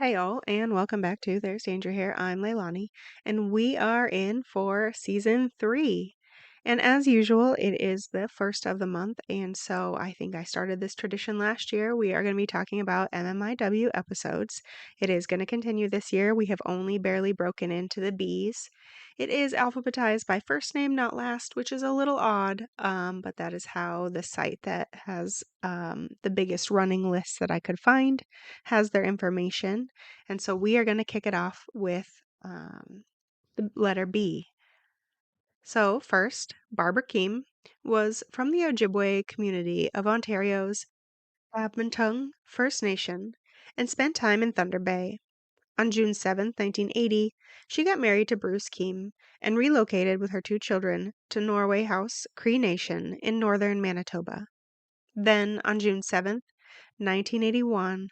Hey all, and welcome back to There's Danger Here. I'm Leilani, and we are in for season 3. And as usual, it is the first of the month, and so I think I started this tradition last year. We are going to be talking about MMIW episodes. It is going to continue this year. We have only barely broken into the B's. It is alphabetized by first name, not last, which is a little odd, but that is how the site that has the biggest running list that I could find has their information. And so we are going to kick it off with the letter B. So first, Barbara Keim was from the Ojibwe community of Ontario's Admontung First Nation and spent time in Thunder Bay. On June 7, 1980, she got married to Bruce Keim and relocated with her 2 children to Norway House Cree Nation in northern Manitoba. Then, on June 7, 1981,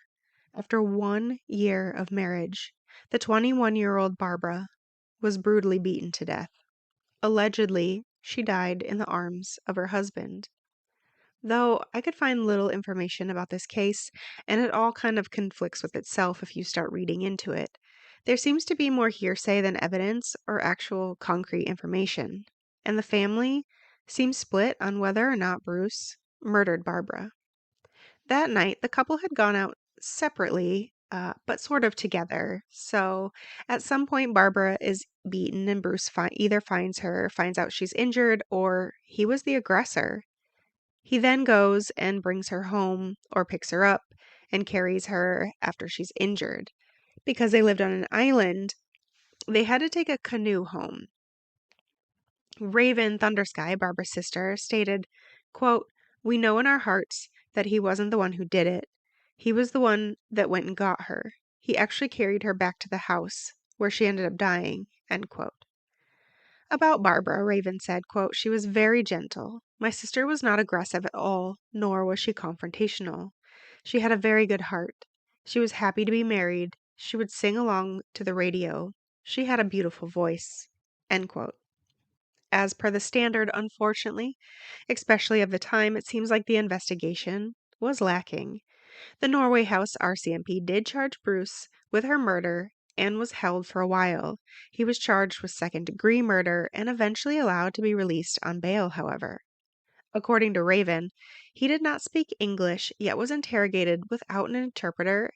after 1 year of marriage, the 21-year-old Barbara was brutally beaten to death. Allegedly, she died in the arms of her husband. Though I could find little information about this case, and it all kind of conflicts with itself if you start reading into it. There seems to be more hearsay than evidence or actual concrete information, and the family seems split on whether or not Bruce murdered Barbara. That night, the couple had gone out separately, but sort of together. So at some point, Barbara is beaten, and Bruce either finds her, finds out she's injured, or he was the aggressor. He then goes and brings her home or picks her up and carries her after she's injured. Because they lived on an island, they had to take a canoe home. Raven Thundersky, Barbara's sister, stated, quote, "We know in our hearts that he wasn't the one who did it. He was the one that went and got her. He actually carried her back to the house, where she ended up dying," end quote. About Barbara, Raven said, quote, "She was very gentle. My sister was not aggressive at all, nor was she confrontational. She had a very good heart. She was happy to be married. She would sing along to the radio. She had a beautiful voice," end quote. As per the standard, unfortunately, especially of the time, it seems like the investigation was lacking. The Norway House RCMP did charge Bruce with her murder and was held for a while. He was charged with second-degree murder and eventually allowed to be released on bail, however. According to Raven, he did not speak English, yet was interrogated without an interpreter,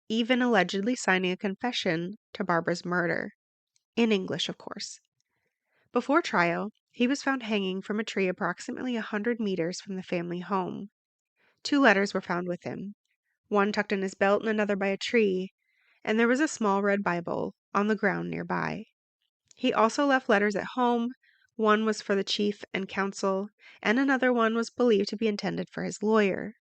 even allegedly signing a confession to Barbara's murder. In English, of course. Before trial, he was found hanging from a tree approximately 100 meters from the family home. 2 letters were found with him, one tucked in his belt and another by a tree, and there was a small red Bible on the ground nearby. He also left letters at home. One was for the chief and counsel, and another one was believed to be intended for his lawyer.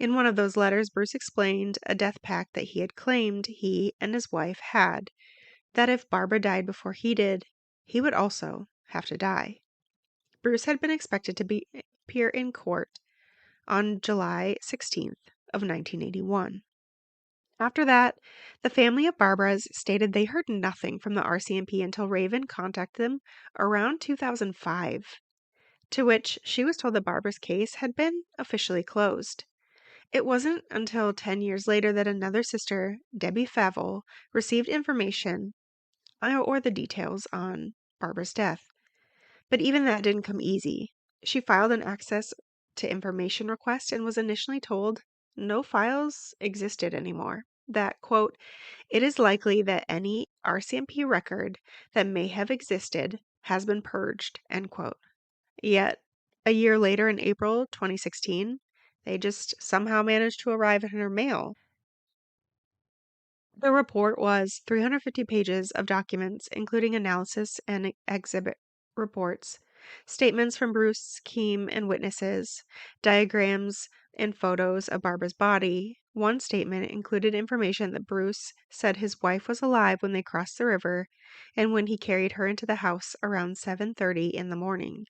In one of those letters, Bruce explained a death pact that he had claimed he and his wife had, that if Barbara died before he did, he would also have to die. Bruce had been expected to appear in court on July 16th of 1981. After that, the family of Barbara's stated they heard nothing from the RCMP until Raven contacted them around 2005, to which she was told that Barbara's case had been officially closed. It wasn't until 10 years later that another sister, Debbie Favell, received information or the details on Barbara's death. But even that didn't come easy. She filed an access to information request and was initially told no files existed anymore. That, quote, "It is likely that any RCMP record that may have existed has been purged," end quote. Yet, a year later in April 2016, they just somehow managed to arrive in her mail. The report was 350 pages of documents, including analysis and exhibit reports, statements from Bruce, Keim, and witnesses, diagrams and photos of Barbara's body. One statement included information that Bruce said his wife was alive when they crossed the river and when he carried her into the house around 7:30 in the morning.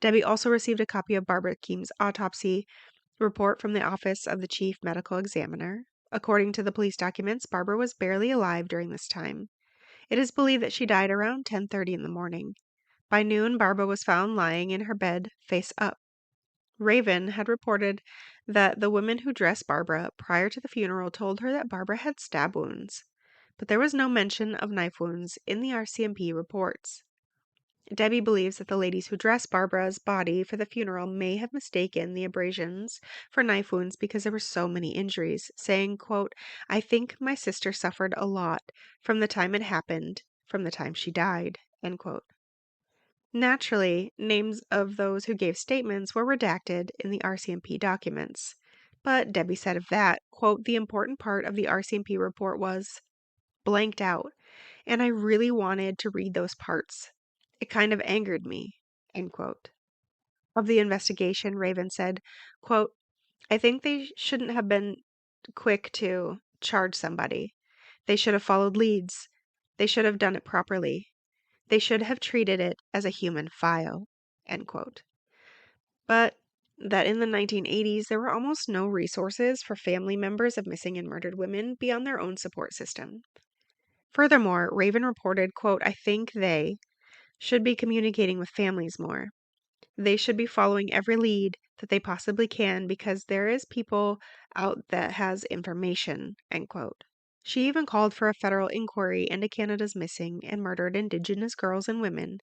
Debbie also received a copy of Barbara Keim's autopsy report from the Office of the Chief Medical Examiner. According to the police documents, Barbara was barely alive during this time. It is believed that she died around 10:30 in the morning. By noon, Barbara was found lying in her bed, face up. Raven had reported that the women who dressed Barbara prior to the funeral told her that Barbara had stab wounds, but there was no mention of knife wounds in the RCMP reports. Debbie believes that the ladies who dressed Barbara's body for the funeral may have mistaken the abrasions for knife wounds because there were so many injuries, saying, quote, "I think my sister suffered a lot from the time it happened, from the time she died," end quote. Naturally, names of those who gave statements were redacted in the RCMP documents. But Debbie said of that, quote, "The important part of the RCMP report was blanked out, and I really wanted to read those parts. It kind of angered me," end quote. Of the investigation, Raven said, quote, "I think they shouldn't have been quick to charge somebody. They should have followed leads. They should have done it properly. They should have treated it as a human file," end quote. But that in the 1980s, there were almost no resources for family members of missing and murdered women beyond their own support system. Furthermore, Raven reported, quote, "I think they should be communicating with families more. They should be following every lead that they possibly can because there is people out that has information," end quote. She even called for a federal inquiry into Canada's missing and murdered Indigenous girls and women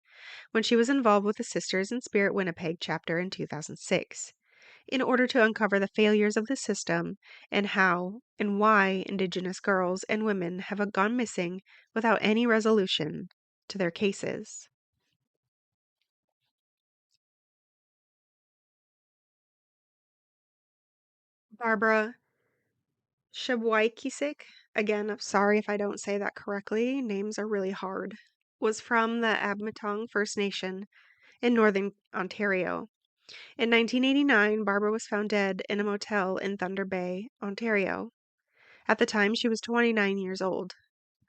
when she was involved with the Sisters in Spirit Winnipeg chapter in 2006, in order to uncover the failures of the system and how and why Indigenous girls and women have gone missing without any resolution to their cases. Barbara Shebwaikisik, again, I'm sorry if I don't say that correctly, names are really hard, was from the Abmetong First Nation in northern Ontario. In 1989, Barbara was found dead in a motel in Thunder Bay, Ontario. At the time, she was 29 years old.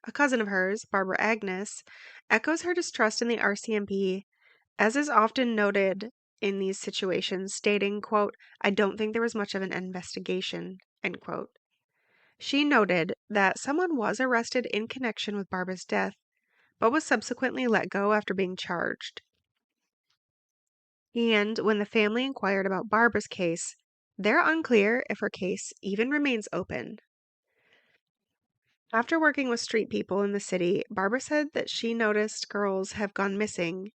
A cousin of hers, Barbara Agnes, echoes her distrust in the RCMP, as is often noted in these situations, stating, quote, "I don't think there was much of an investigation," end quote. She noted that someone was arrested in connection with Barbara's death, but was subsequently let go after being charged. And when the family inquired about Barbara's case, they're unclear if her case even remains open. After working with street people in the city, Barbara said that she noticed girls have gone missing,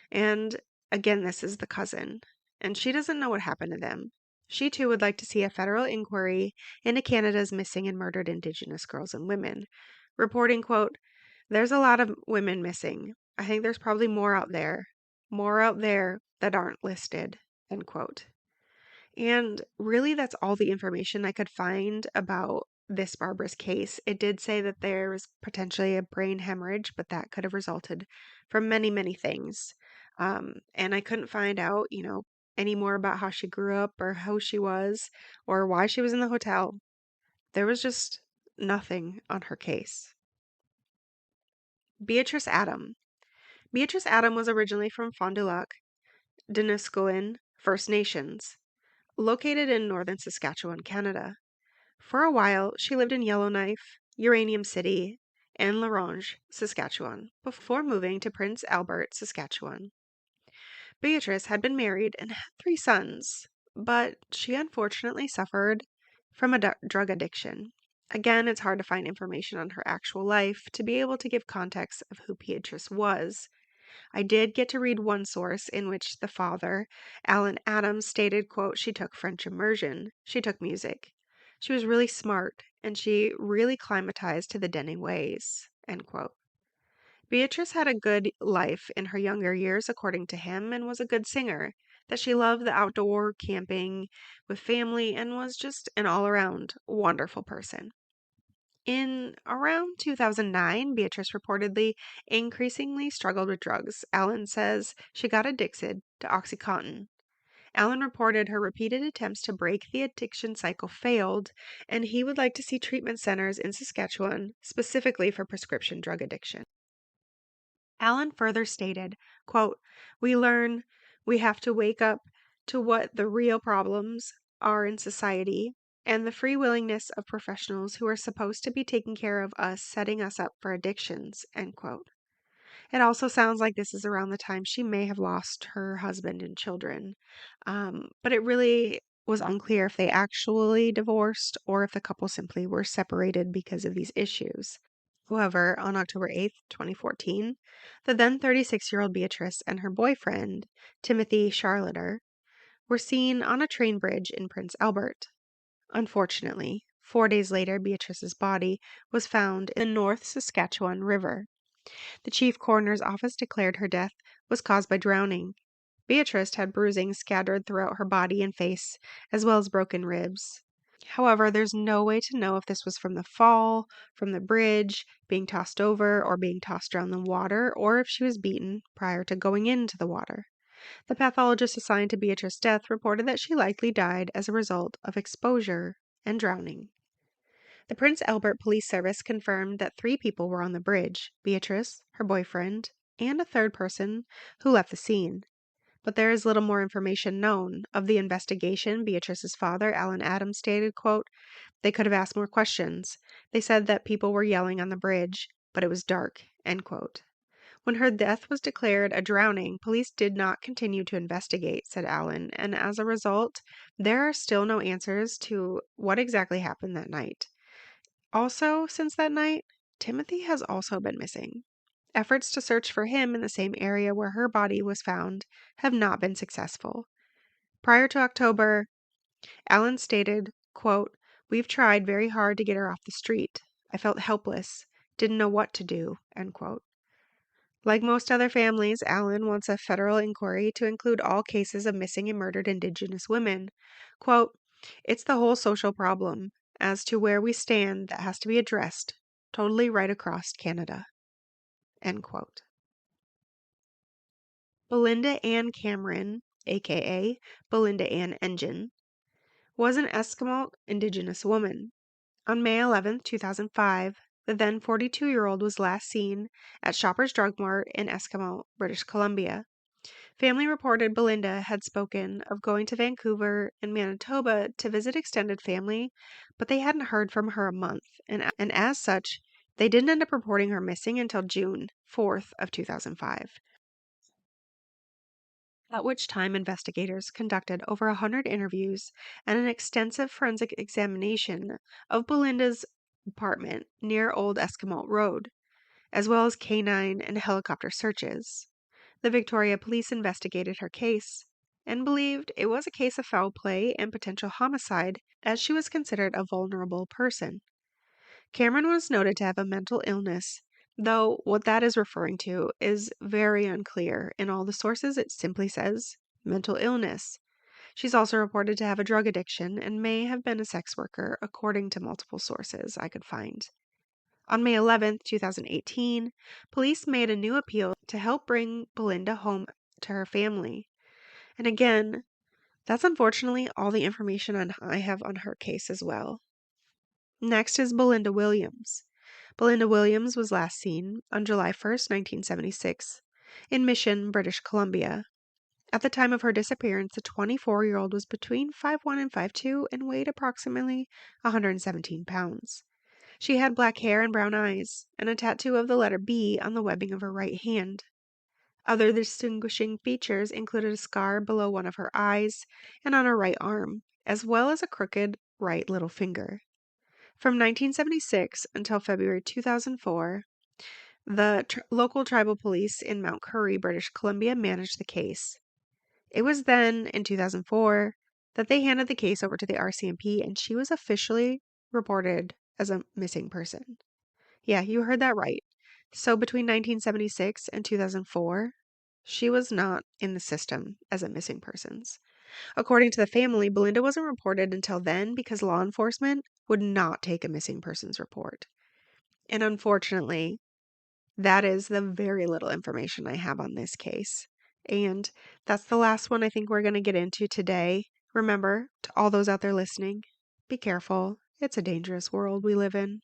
and again, this is the cousin, and she doesn't know what happened to them. She too would like to see a federal inquiry into Canada's missing and murdered Indigenous girls and women, reporting, quote, "There's a lot of women missing. I think there's probably more out there that aren't listed," end quote. And really, that's all the information I could find about this Barbara's case. It did say that there was potentially a brain hemorrhage, but that could have resulted from many, many things. And I couldn't find out, any more about how she grew up or who she was or why she was in the hotel. There was just nothing on her case. Beatrice Adam. Beatrice Adam was originally from Fond du Lac, Deniskoen First Nations, located in northern Saskatchewan, Canada. For a while, she lived in Yellowknife, Uranium City, and La Ronge, Saskatchewan, before moving to Prince Albert, Saskatchewan. Beatrice had been married and had 3 sons, but she unfortunately suffered from a drug addiction. Again, it's hard to find information on her actual life to be able to give context of who Beatrice was. I did get to read one source in which the father, Alan Adams, stated, quote, "She took French immersion. She took music. She was really smart, and she really climatized to the Denning ways," end quote. Beatrice had a good life in her younger years, according to him, and was a good singer, that she loved the outdoor camping with family and was just an all-around wonderful person. In around 2009, Beatrice reportedly increasingly struggled with drugs. Alan says she got addicted to Oxycontin. Alan reported her repeated attempts to break the addiction cycle failed, and he would like to see treatment centers in Saskatchewan specifically for prescription drug addiction. Alan further stated, quote, "We learn we have to wake up to what the real problems are in society and the free willingness of professionals who are supposed to be taking care of us setting us up for addictions," end quote. It also sounds like this is around the time she may have lost her husband and children. But it really was unclear if they actually divorced or if the couple simply were separated because of these issues. However, on October 8th, 2014, the then 36-year-old Beatrice and her boyfriend, Timothy Charlotter, were seen on a train bridge in Prince Albert. Unfortunately, 4 days later, Beatrice's body was found in the North Saskatchewan River. The chief coroner's office declared her death was caused by drowning. Beatrice had bruising scattered throughout her body and face, as well as broken ribs. However, there's no way to know if this was from the fall, from the bridge, being tossed over, or being tossed around the water, or if she was beaten prior to going into the water. The pathologist assigned to Beatrice's death reported that she likely died as a result of exposure and drowning. The Prince Albert Police Service confirmed that 3 people were on the bridge: Beatrice, her boyfriend, and a third person who left the scene. But there is little more information known. Of the investigation, Beatrice's father, Alan Adams, stated, quote, "They could have asked more questions. They said that people were yelling on the bridge, but it was dark," end quote. When her death was declared a drowning, police did not continue to investigate, said Allen, and as a result, there are still no answers to what exactly happened that night. Also, since that night, Timothy has also been missing. Efforts to search for him in the same area where her body was found have not been successful. Prior to October, Allen stated, quote, "We've tried very hard to get her off the street. I felt helpless, didn't know what to do," end quote. Like most other families, Allen wants a federal inquiry to include all cases of missing and murdered Indigenous women. Quote, "It's the whole social problem as to where we stand that has to be addressed, totally right across Canada." End quote. Belinda Ann Cameron, aka Belinda Ann Engine, was an Eskimo Indigenous woman. On May 11, 2005, the then 42-year-old was last seen at Shoppers Drug Mart in Eskimo, British Columbia. Family reported Belinda had spoken of going to Vancouver and Manitoba to visit extended family, but they hadn't heard from her a month, and as such, they didn't end up reporting her missing until June 4th of 2005. At which time investigators conducted over 100 interviews and an extensive forensic examination of Belinda's apartment near Old Eskimo Road, as well as canine and helicopter searches. The Victoria Police investigated her case and believed it was a case of foul play and potential homicide, as she was considered a vulnerable person. Cameron was noted to have a mental illness, though what that is referring to is very unclear. In all the sources, it simply says mental illness. She's also reported to have a drug addiction and may have been a sex worker, according to multiple sources I could find. On May 11th, 2018, police made a new appeal to help bring Belinda home to her family. And again, that's unfortunately all the information I have on her case as well. Next is Belinda Williams. Belinda Williams was last seen on July 1st, 1976, in Mission, British Columbia. At the time of her disappearance, the 24-year-old was between 5'1" and 5'2" and weighed approximately 117 pounds. She had black hair and brown eyes, and a tattoo of the letter B on the webbing of her right hand. Other distinguishing features included a scar below one of her eyes and on her right arm, as well as a crooked right little finger. From 1976 until February 2004, the local tribal police in Mount Currie, British Columbia, managed the case. It was then, in 2004, that they handed the case over to the RCMP and she was officially reported as a missing person. Yeah, you heard that right. So between 1976 and 2004, she was not in the system as a missing persons. According to the family, Belinda wasn't reported until then because law enforcement would not take a missing persons report. And unfortunately, that is the very little information I have on this case. And that's the last one I think we're going to get into today. Remember, to all those out there listening, be careful. It's a dangerous world we live in.